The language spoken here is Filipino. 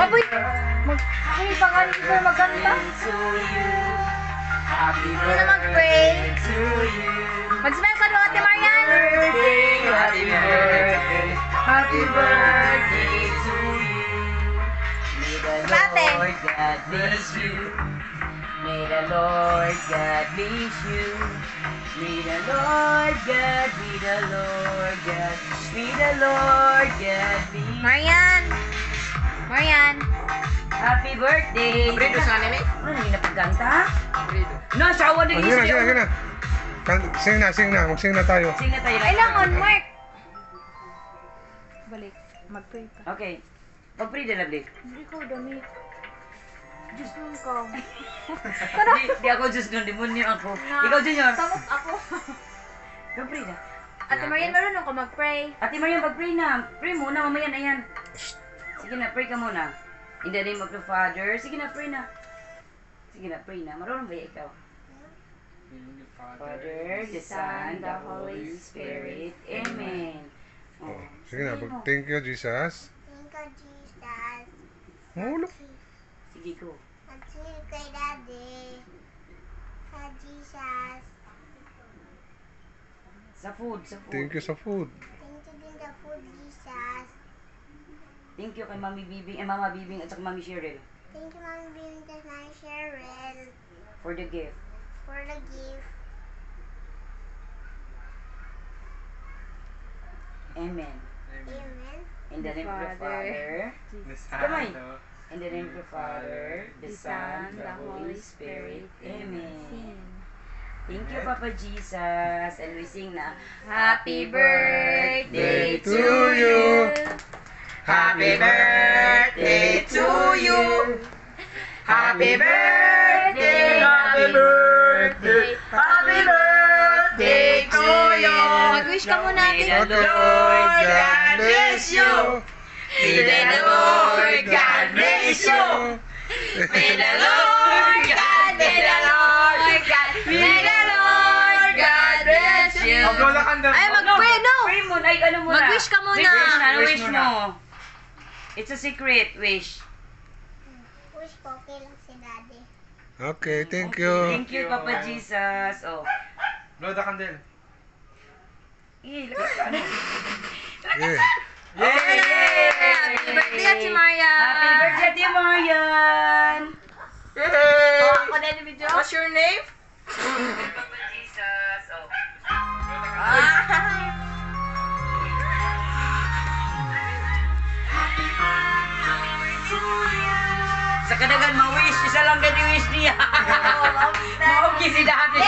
Baboy! Ay, pangalan ko magkanta. Happy Hindi na mag-pray. to you. Mag-smile ka doon, Ate Marian. Happy birthday. Happy birthday to you. May the Ate. Lord God bless you. May the Lord God bless you. May the Lord God, may the Lord God, may the Lord God bless you. Marian. Marian. Happy birthday! Brito sa anime? Ano na yung napagkanta? Brito. No, sawa na Sige na, sige na. Sing na. Mag-sing na tayo. Sing na tayo. Kailangan, Mark. Balik. Mag-pray ka. Okay. Pag-pray na lablik. Hindi ko, dami. Diyos nung ka. Di ako Diyos nun, demonyo ako. Ikaw, Junior. Samot ako. Pag-pray na. Ate Marian, marunong ka mag-pray. Ate Mariam, pag-pray na. Pray muna, mamaya na yan. Sige na, pray ka muna. In the name of the Father. Sige na, pray na. Sige na, pray na. Marunong ba ikaw? Father, the Son, the Holy Spirit. Amen. Oh, sige na. Thank you, Jesus. Thank you, Jesus. Ulo. Sige ko. Thank you, kay Daddy. Kay Jesus. Sa food, sa food. Thank you sa food. Thank you din the food, Jesus. Thank you kay Mami Bibing, Mama Bibing at saka Mami Cheryl Thank you, Mami Bing, and my Cheryl, for the gift. for the gift. Amen. Amen. In the name of the Father, Kamay. In the name of the Father, the Son, the Holy Spirit. Amen. Thank you, Papa Jesus. And we sing na, Happy birthday to you. Happy birthday to you. Happy birthday, happy birthday, happy birthday to you. Mag-wish ka muna, May ate. the Lord God bless you. May the Lord God bless you. May the Lord God, may the Lord God, may the Lord God bless you. Ay, mag-pray, no. Pray mo, ay ano muna? Mag-wish ka muna. Wish muna, ano Wish wish muna. mo? It's a secret wish. Wish ko, okay lang si Daddy. Okay, thank you. Thank you, Papa Jesus. Oh. Blow the candle. Lakas ka, ano? Yeah. Happy birthday, Ate Marian. Happy birthday, Ate Marian! Oh, ako na yung video. What's your name? Papa Jesus. Oh. Sa kadagan ma-wish, isa lang gani wish niya. Maugki si Daddy.